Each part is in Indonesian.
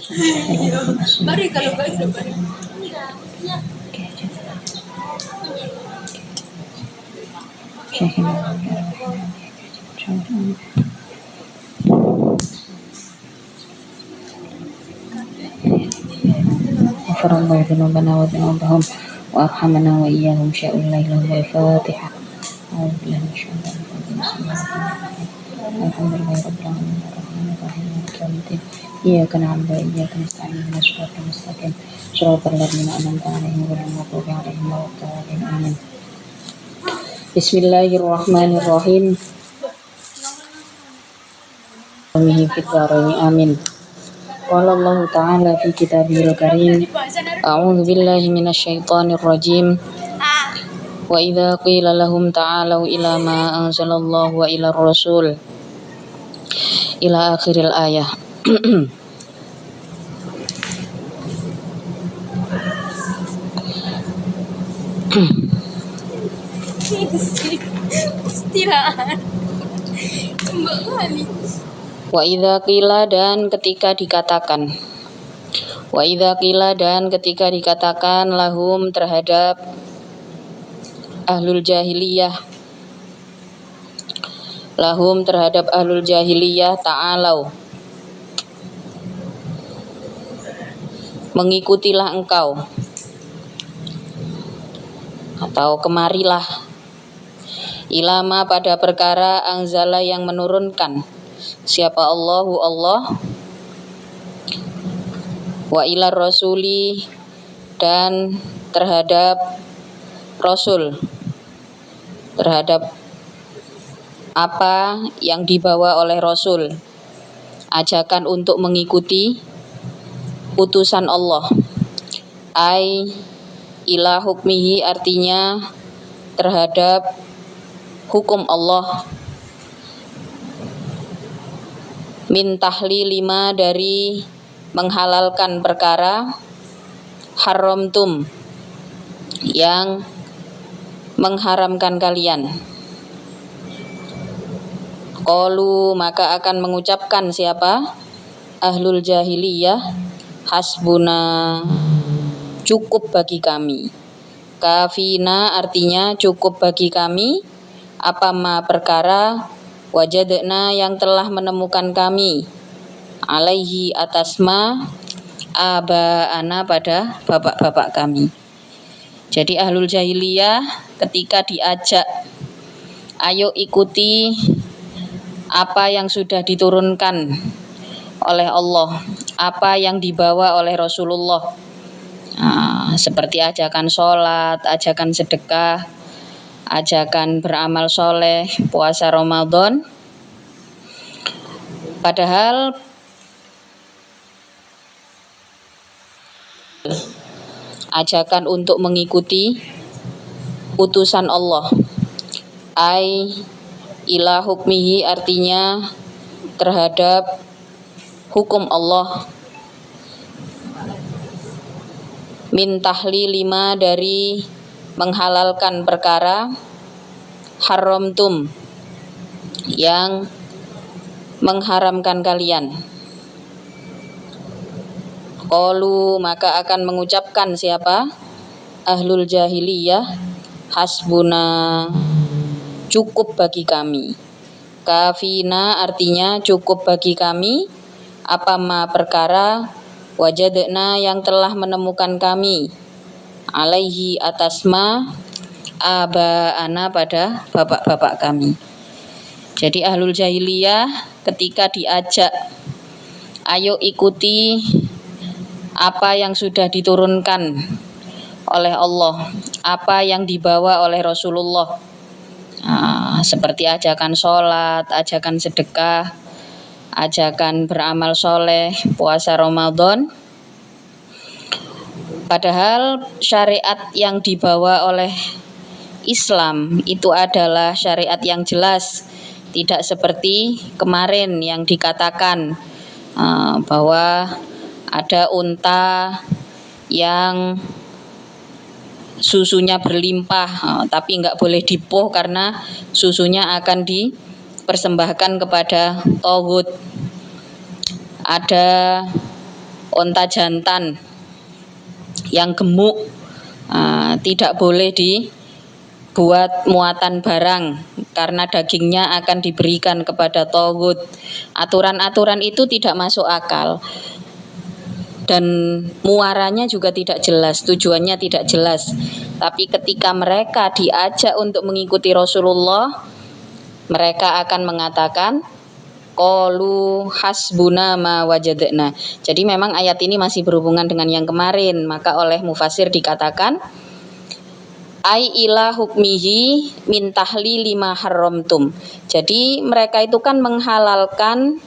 Mari kalau baik mari. غفر الله ذنوبنا وذنوبهم وأرحمنا وإياهم شاء الليل والفاتحة. أعوذ بالله من الشيطان الرجيم. بسم الله الرحمن الرحيم. الحمد لله رب العالمين الرحمن الرحيم مالك يوم الدين إياك نعبد وإياك نستعين اهدنا الصراط المستقيم صراط الذين أنعمت عليهم غير المغضوب عليهم ولا الضالين آمين. بسم الله الرحمن الرحيم. في الدارين آمين. قال الله تعالى في كتابه الكريم أعوذ بالله من الشيطان الرجيم وإذا قيل لهم تعالوا إلى ما أنزل الله وإلى الرسول إلى آخر الآية. Istirahat. Kembali. Wa idza qila dan ketika dikatakan. Wa idza qila dan ketika dikatakan lahum terhadap ahlul jahiliyah. Lahum terhadap ahlul jahiliyah ta'alau. Mengikutilah engkau. Atau kemarilah. Ilama pada perkara anzala yang menurunkan. Siapa Allahu Allah. Wa ilar rasuli dan terhadap Rasul, terhadap apa yang dibawa oleh Rasul, ajakan untuk mengikuti utusan Allah. Ai ila hukmihi artinya terhadap hukum Allah. Min tahlilima dari menghalalkan perkara haramtum yang mengharamkan kalian. Qalu maka akan mengucapkan siapa? Ahlul jahiliyah hasbuna cukup bagi kami. Kafina artinya cukup bagi kami apa ma perkara wajadna yang telah menemukan kami alaihi atas ma abaana pada bapak-bapak kami. Jadi ahlul jahiliyah ketika diajak ayo ikuti apa yang sudah diturunkan oleh Allah, apa yang dibawa oleh Rasulullah, seperti ajakan sholat, ajakan sedekah, ajakan beramal soleh, puasa Ramadan. Padahal ajakan untuk mengikuti utusan Allah. Ai ila hukmihi artinya terhadap hukum Allah. Min tahlilima dari menghalalkan perkara haramtum yang mengharamkan kalian. Qalu maka akan mengucapkan siapa? Ahlul jahiliyah hasbuna cukup bagi kami. Kafina artinya cukup bagi kami apa ma perkara wajadna yang telah menemukan kami alaihi atas ma abaana pada bapak-bapak kami. Jadi ahlul jahiliyah ketika diajak ayo ikuti apa yang sudah diturunkan oleh Allah, apa yang dibawa oleh Rasulullah, seperti ajakan sholat, ajakan sedekah, ajakan beramal soleh, puasa Ramadan. Padahal syariat yang dibawa oleh Islam itu adalah syariat yang jelas, tidak seperti kemarin yang dikatakan bahwa ada unta yang susunya berlimpah, tapi nggak boleh dipuh karena susunya akan dipersembahkan kepada tauhid. Ada Unta jantan yang gemuk tidak boleh dibuat muatan barang karena dagingnya akan diberikan kepada taghut. Aturan-aturan itu tidak masuk akal dan muaranya juga tidak jelas, tujuannya tidak jelas. Tapi ketika mereka diajak untuk mengikuti Rasulullah, mereka akan mengatakan qalu hasbuna ma wajadna. Jadi memang ayat ini masih berhubungan dengan yang kemarin, maka oleh mufasir dikatakan ai ila hukmihi min tahlili ma haramtum. Jadi mereka itu kan menghalalkan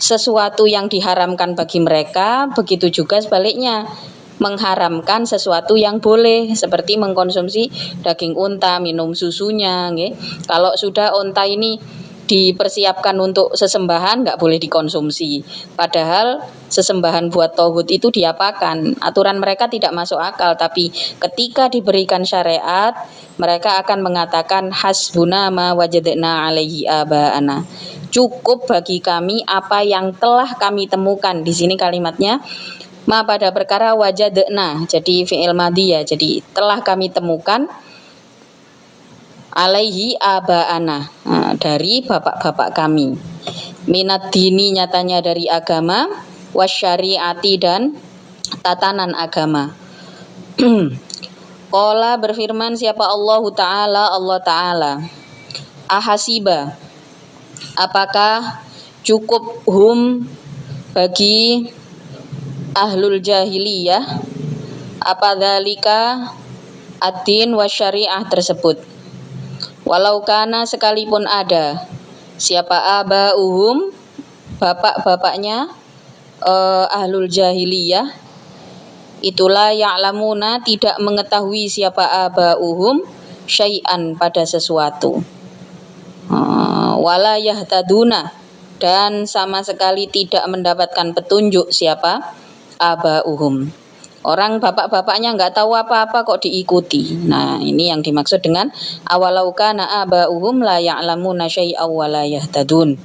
sesuatu yang diharamkan bagi mereka, begitu juga sebaliknya mengharamkan sesuatu yang boleh, seperti mengkonsumsi daging unta, minum susunya, nggih. Kalau sudah unta ini dipersiapkan untuk sesembahan nggak boleh dikonsumsi. Padahal sesembahan buat taghut itu diapakan? Aturan mereka tidak masuk akal, tapi ketika diberikan syariat, mereka akan mengatakan hasbuna ma wajadna alaihi abaana. Cukup bagi kami apa yang telah kami temukan. Di sini kalimatnya ma pada perkara wajadna, jadi fi'il madhi ya. Jadi telah kami temukan alaihi abaana, dari bapak-bapak kami, minat dini nyatanya dari agama, wasyariati dan tatanan agama. Qala berfirman siapa Allah Ta'ala, ahasiba, apakah cukup hum bagi ahlul jahiliyah apa dzalika ad-din wasyariah tersebut, walau kana sekalipun ada siapa abauhum bapak-bapaknya ahlul jahiliyah, itulah ya'lamuna tidak mengetahui siapa abauhum syai'an pada sesuatu, wala yahtaduna dan sama sekali tidak mendapatkan petunjuk siapa abauhum. Orang bapak-bapaknya nggak tahu apa-apa kok diikuti. Nah, ini yang dimaksud dengan awalau kana abauhum la ya'lamuna syai'aw wa la yahtadun.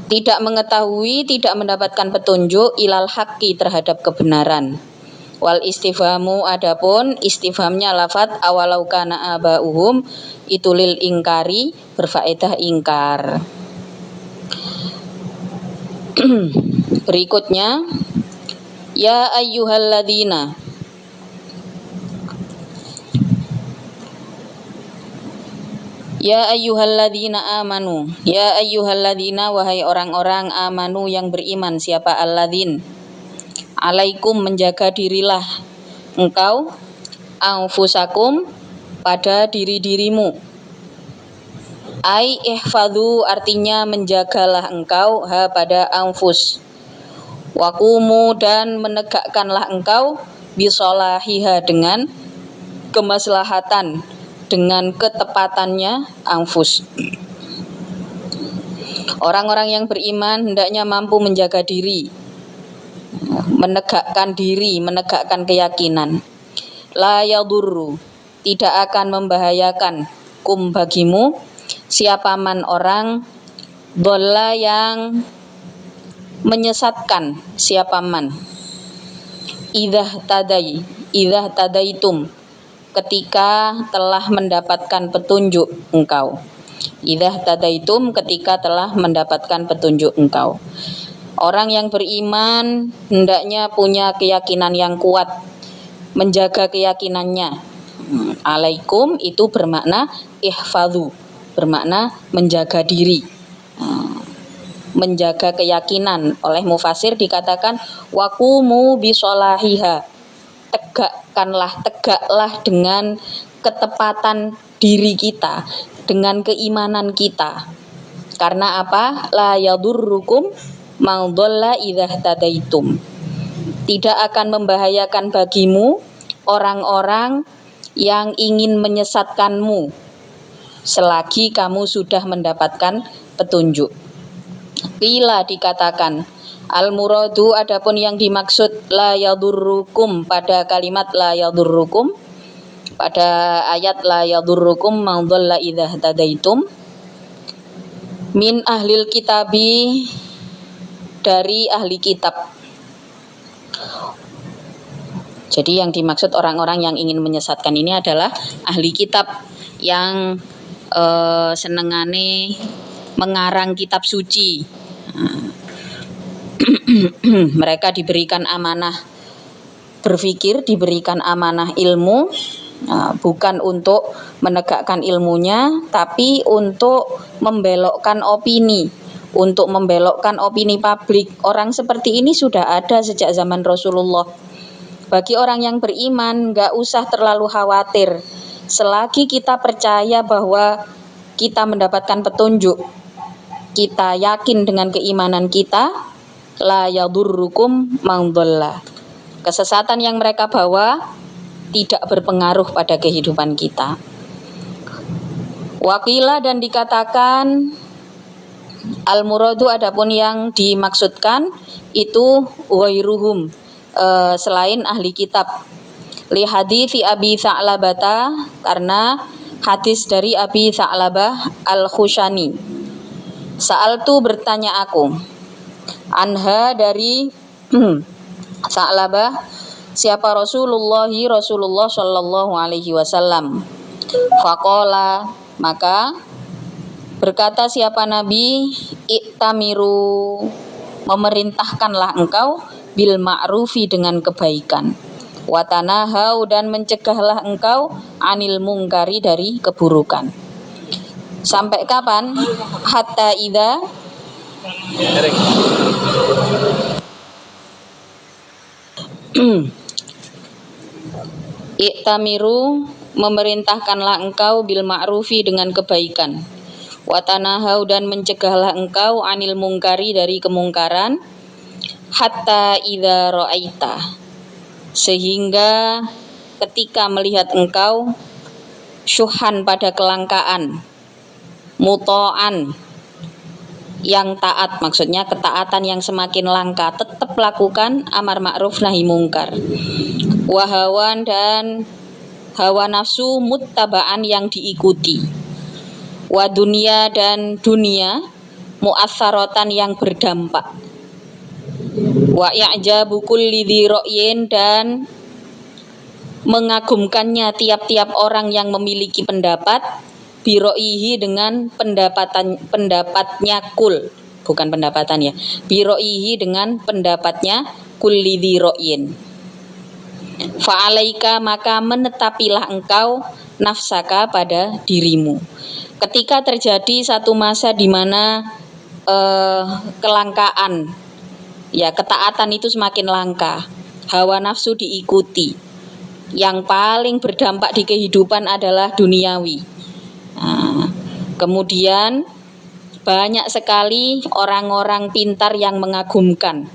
Tidak mengetahui, tidak mendapatkan petunjuk ilal haqqi terhadap kebenaran. Wal istifhamu adapun istifhamnya lafadz awalau kana abauhum itu lil ingkari berfaedah ingkar. Berikutnya ya ayyuhalladzina, ya ayyuhalladzina amanu, ya ayyuhalladzina wahai orang-orang amanu yang beriman, siapa alladzin, alaikum menjaga dirilah engkau, anfusakum pada diri-dirimu, ai ihfadhu artinya menjagalah engkau ha pada anfus, waqumu dan menegakkanlah engkau bisolahiha dengan kemaslahatan, dengan ketepatannya anfus. Orang-orang yang beriman hendaknya mampu menjaga diri, menegakkan diri, menegakkan keyakinan. La yadurru tidak akan membahayakan kum bagimu siapa man orang dhalla yang menyesatkan siapa man idza tadaitum ketika telah mendapatkan petunjuk engkau, idza tadaitum ketika telah mendapatkan petunjuk engkau. Orang yang beriman hendaknya punya keyakinan yang kuat, menjaga keyakinannya. Alaikum itu bermakna ihfadhu, bermakna menjaga diri, menjaga keyakinan. Oleh mufasir dikatakan waqumu bisolahiha, tegaklah dengan ketepatan diri kita, dengan keimanan kita. Karena apa? La yadurrukum ma'dhalla idza tadaitum, tidak akan membahayakan bagimu orang-orang yang ingin menyesatkanmu selagi kamu sudah mendapatkan petunjuk. Qila dikatakan al-muradu adapun yang dimaksud la yadurrukum pada kalimat la yadurrukum, pada ayat la yadurrukum man dhalla idza tadaitum, min ahlil kitabi dari ahli kitab. Jadi yang dimaksud orang-orang yang ingin menyesatkan ini adalah ahli kitab yang senengane mengarang kitab suci. Mereka diberikan amanah berpikir, diberikan amanah ilmu, bukan untuk menegakkan ilmunya, tapi untuk membelokkan opini, untuk membelokkan opini publik. Orang seperti ini sudah ada sejak zaman Rasulullah. Bagi orang yang beriman, gak usah terlalu khawatir. Selagi kita percaya bahwa kita mendapatkan petunjuk, kita yakin dengan keimanan kita, la yadurrukum man dhalla. Kesesatan yang mereka bawa tidak berpengaruh pada kehidupan kita. Waqila, dan dikatakan al-muradu, adapun yang dimaksudkan itu ghairuhum, selain ahli kitab. Li hadithi Abi Tha'labata, karena hadis dari Abi Tha'labah al-Khushani. Sa'altu, bertanya aku, anha, dari Tha'labah, siapa Rasulullah sallallahu alaihi wasallam. Faqala, maka berkata siapa Nabi, iktamiru, memerintahkanlah engkau bil ma'rufi, dengan kebaikan, watanahau, dan mencegahlah engkau anil mungkari, dari keburukan. Sampai kapan? Hatta idza iktamiru, memerintahkanlah engkau bil ma'rufi, dengan kebaikan, watanahau, dan mencegahlah engkau anil mungkari, dari kemungkaran, hatta idza ra'aita, sehingga ketika melihat engkau, syuhan, pada kelangkaan, muto'an, yang taat, maksudnya ketaatan yang semakin langka, tetap lakukan amar ma'ruf nahi mungkar. Wahawan, dan hawa nafsu, muttabaan, yang diikuti. Wa dunia, dan dunia, mu'assaratan, yang berdampak. Wa i'jabu kulli dzi ra'yin, dan mengagumkannya tiap-tiap orang yang memiliki pendapat, biro'ihi, dengan pendapatnya kul, bukan pendapatan ya, biro'ihi, dengan pendapatnya kulli dzi ra'yin. Fa'alaika, maka menetapilah engkau nafsaka, pada dirimu. Ketika terjadi satu masa di mana kelangkaan, ya, ketaatan itu semakin langka, hawa nafsu diikuti, yang paling berdampak di kehidupan adalah duniawi. Kemudian banyak sekali orang-orang pintar yang mengagumkan.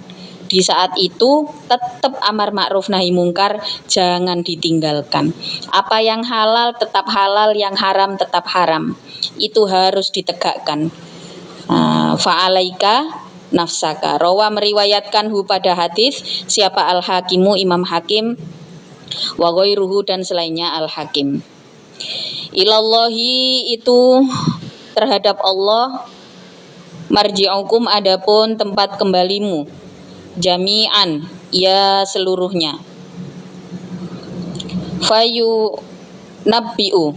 Di saat itu tetap amar ma'ruf nahi mungkar, jangan ditinggalkan. Apa yang halal tetap halal, yang haram tetap haram. Itu harus ditegakkan. Fa'alaika nafsaka. Rawa, meriwayatkan hu, pada hadis siapa al-Hakimu, Imam Hakim, wa ghairuhu, dan selainnya al-Hakim. Ilallahi, itu terhadap Allah, marji'ukum, adapun tempat kembalimu, jami'an, ya seluruhnya. Fayu nabbi'u,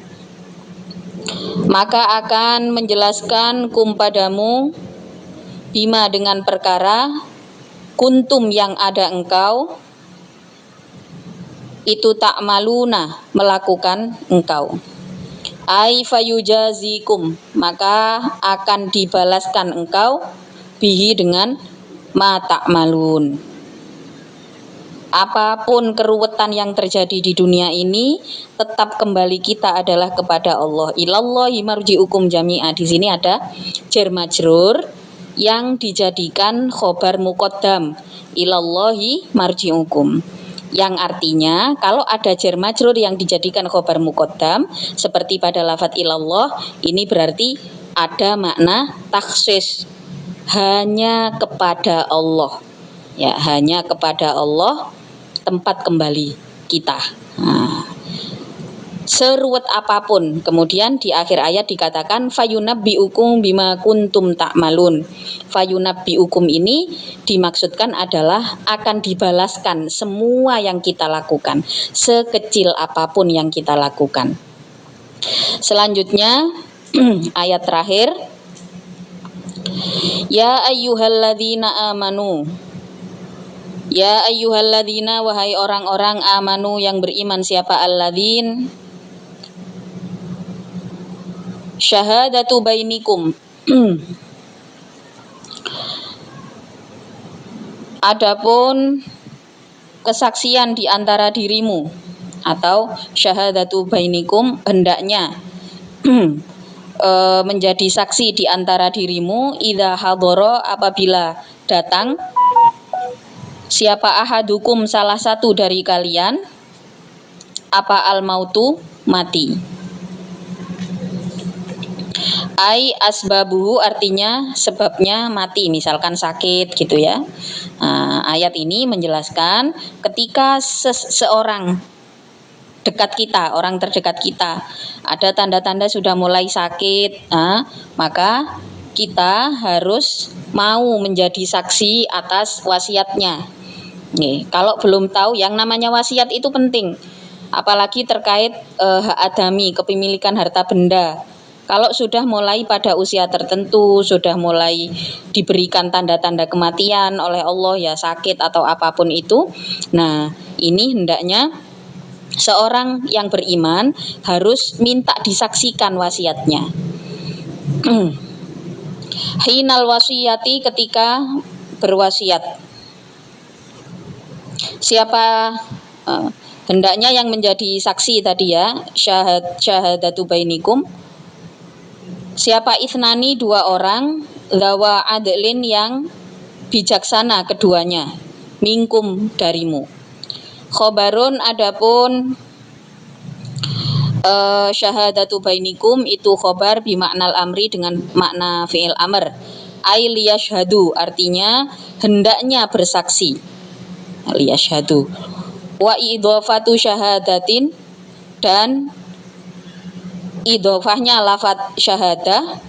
maka akan menjelaskan kum padamu, bima, dengan perkara, kuntum, yang ada engkau, itu ta'maluna, melakukan engkau. Ai fayujazikum, maka akan dibalaskan engkau, bihi, dengan ma ta'malun. Apapun keruwetan yang terjadi di dunia ini, tetap kembali kita adalah kepada Allah. Ilallahi marji'ukum jami'a. Di sini ada jar majrur yang dijadikan khobar muqaddam, ilallahi marji'ukum, yang artinya kalau ada jar majrur yang dijadikan khobar muqaddam seperti pada lafadz ilallah, ini berarti ada makna takhsis, hanya kepada Allah, ya, hanya kepada Allah tempat kembali kita. seruwet apapun. Kemudian di akhir ayat dikatakan fayunabbiukum bima kuntum ta'malun. Fayunabbiukum ini dimaksudkan adalah akan dibalaskan semua yang kita lakukan, sekecil apapun yang kita lakukan. Selanjutnya ayat terakhir, ya ayyuhalladzina amanu. Ya ayyuhalladzina, wahai orang-orang amanu yang beriman. Siapa alladzin? Syahadatu bainikum. Adapun kesaksian di antara dirimu, atau syahadatu bainikum, hendaknya menjadi saksi di antara dirimu, idza hadara, apabila datang, siapa ahadukum, salah satu dari kalian, apa al-mautu, mati. Ai asbabuhu, artinya sebabnya mati, misalkan sakit gitu ya. Nah, ayat ini menjelaskan ketika seseorang dekat kita, orang terdekat kita, ada tanda-tanda sudah mulai sakit, maka kita harus mau menjadi saksi atas wasiatnya. Nih, kalau belum tahu, yang namanya wasiat itu penting, apalagi terkait hak adami, kepemilikan harta benda. Kalau sudah mulai pada usia tertentu, sudah mulai diberikan tanda-tanda kematian oleh Allah, ya sakit atau apapun itu, nah ini hendaknya seorang yang beriman harus minta disaksikan wasiatnya. Hinal wasiyati, ketika berwasiat. Siapa hendaknya yang menjadi saksi tadi ya, syahadatu bainikum. Siapa ithnani, dua orang, lawa adlin, yang bijaksana keduanya, minkum, darimu. Khobarun, adapun syahadatu bainikum itu khobar bimaknal amri, dengan makna fi'il amr. Ai liyashhadu, artinya hendaknya bersaksi. Liyashhadu. Wa idhofatu syahadatin, dan idhofahnya lafadz syahadah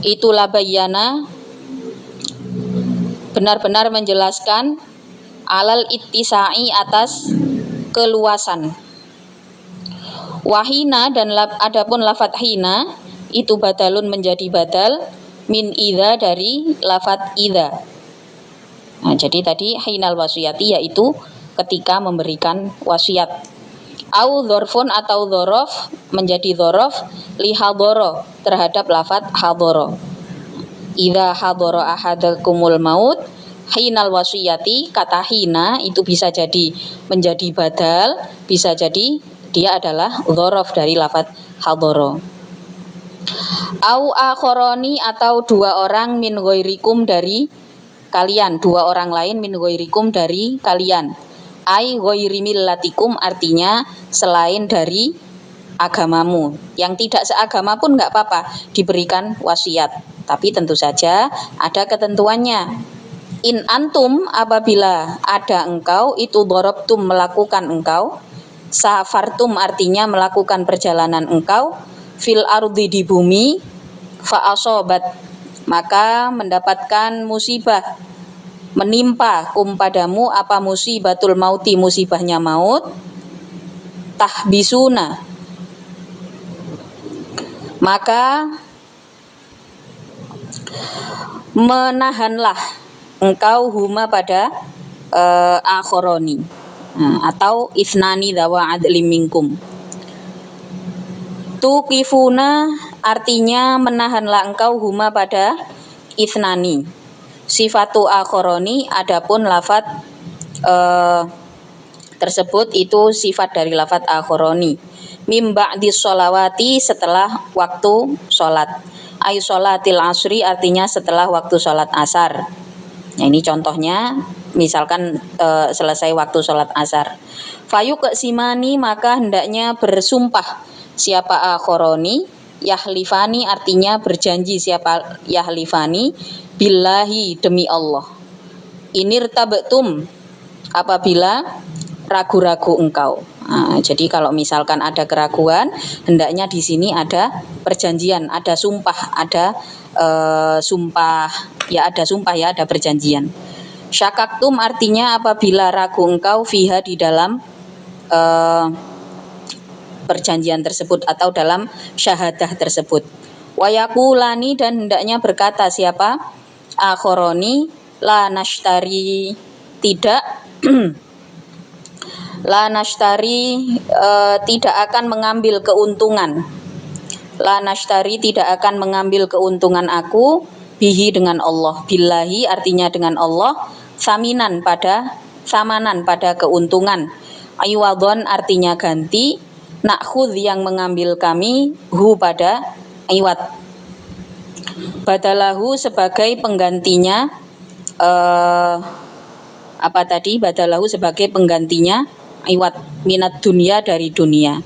itu labayana, benar-benar menjelaskan, alal ittisa'i, atas keluasan. Wahina, dan adapun lafadz hina itu badalun, menjadi badal, min idza, dari lafadz idza. Nah, jadi tadi hinal wasiyati yaitu ketika memberikan wasiat. Au dzarfun, atau dzorof, menjadi dzorof, li hadoro, terhadap lafadz hadoro. Idza hadara ahadakumul maut hinal wasiyati, kata hina itu bisa jadi menjadi badal, bisa jadi dia adalah dzorof dari lafadz hadara. Au akhoroni, atau dua orang, min ghairikum, dari kalian, dua orang lain, min ghairikum, dari kalian. Ai ghairi millatikum, artinya selain dari agamamu, yang tidak seagama pun enggak apa-apa diberikan wasiat, tapi tentu saja ada ketentuannya. In antum, apabila ada engkau, itu dorobtum, melakukan engkau, safartum, artinya melakukan perjalanan engkau, fil ardi, di bumi, fa asobat, maka mendapatkan musibah, menimpa padamu, apa musibatul mauti, musibahnya maut, tahbisuna, maka menahanlah engkau huma, pada akhoroni, atau ithnani dawa adlim minkum. Tuqifuna, artinya menahanlah engkau huma, pada ithnani. Sifatu akhoroni, adapun lafadz tersebut itu sifat dari lafadz akhoroni. Mim ba'di sholawati, setelah waktu sholat. Ay sholatil asri, artinya setelah waktu sholat asar. Nah, ini contohnya, misalkan selesai waktu sholat asar. Fayu kesimani, maka hendaknya bersumpah. Siapa akhoroni? Yahlifani, artinya berjanji. Siapa yahlifani? Billahi, demi Allah. Inir tabtum, apabila ragu-ragu engkau. Nah, jadi kalau misalkan ada keraguan, hendaknya di sini ada perjanjian, ada sumpah, ada sumpah, ada perjanjian. Syakaktum artinya apabila ragu engkau fiha di dalam perjanjian tersebut atau dalam syahadah tersebut. Wayakulani dan hendaknya berkata siapa? Akhoroni la nashtari tidak la nashtari tidak akan mengambil keuntungan. La nashtari tidak akan mengambil keuntungan aku bihi dengan Allah. Billahi artinya dengan Allah, samanan pada keuntungan. Aywadon artinya ganti, nakhudh yang mengambil kami hu pada iwad. Badalahu sebagai penggantinya badalahu sebagai penggantinya iwad minat dunia dari dunia,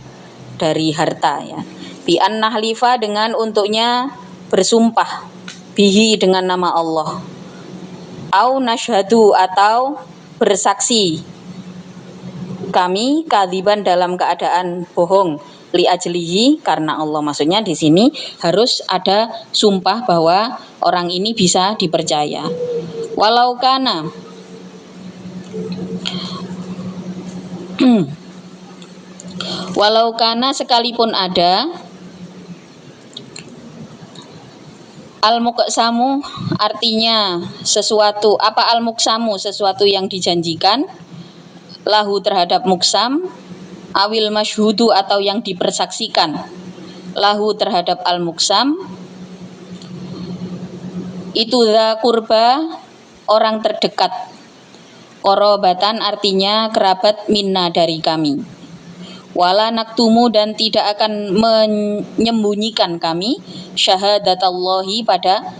dari harta ya. Bi an nahlifa dengan untuknya bersumpah bihi dengan nama Allah. Au nashhadu atau bersaksi kami kadiban dalam keadaan bohong li ajlihi karena Allah. Maksudnya di sini harus ada sumpah bahwa orang ini bisa dipercaya. Walau kana sekalipun ada al-muqsamu artinya sesuatu al-muqsamu sesuatu yang dijanjikan lahu terhadap muqsam awil masyhudu atau yang dipersaksikan lahu terhadap al-muqsam itu dza qurba orang terdekat, qorobatan artinya kerabat minna dari kami, wala naktumu dan tidak akan menyembunyikan kami syahadatallahi pada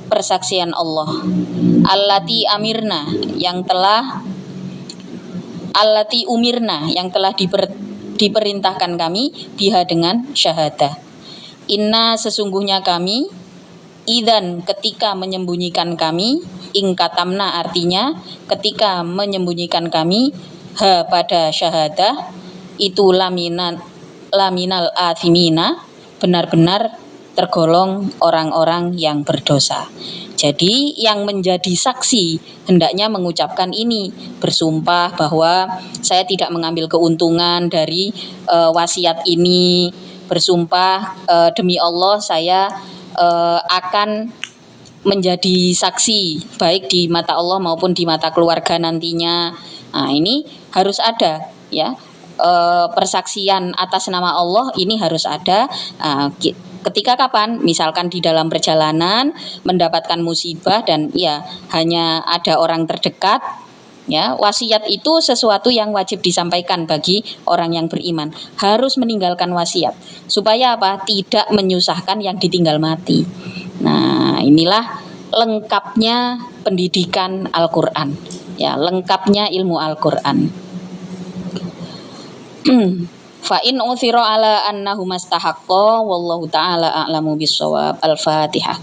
persaksian Allah, allati umirna yang telah diperintahkan kami biha dengan syahadah. Inna sesungguhnya kami idzan ketika menyembunyikan kami, ingkatamna artinya ketika menyembunyikan kami ha pada syahadah itu laminal athimina benar-benar tergolong orang-orang yang berdosa. Jadi yang menjadi saksi hendaknya mengucapkan ini, bersumpah bahwa saya tidak mengambil keuntungan dari wasiat ini, bersumpah demi Allah saya akan menjadi saksi baik di mata Allah maupun di mata keluarga nantinya. Nah, ini harus ada ya. Persaksian atas nama Allah ini harus ada. Ketika kapan? Misalkan di dalam perjalanan mendapatkan musibah dan ya hanya ada orang terdekat. Ya, wasiat itu sesuatu yang wajib disampaikan bagi orang yang beriman. Harus meninggalkan wasiat supaya apa? Tidak menyusahkan yang ditinggal mati. Nah, inilah lengkapnya pendidikan Al-Qur'an. Ya, lengkapnya ilmu Al-Qur'an. Fa in uthira ala annahu mastahaqqa wallahu ta'ala a'lamu bis-shawab. Al-Fatihah.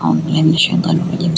A'udzu billahi minasyaitonir rajim.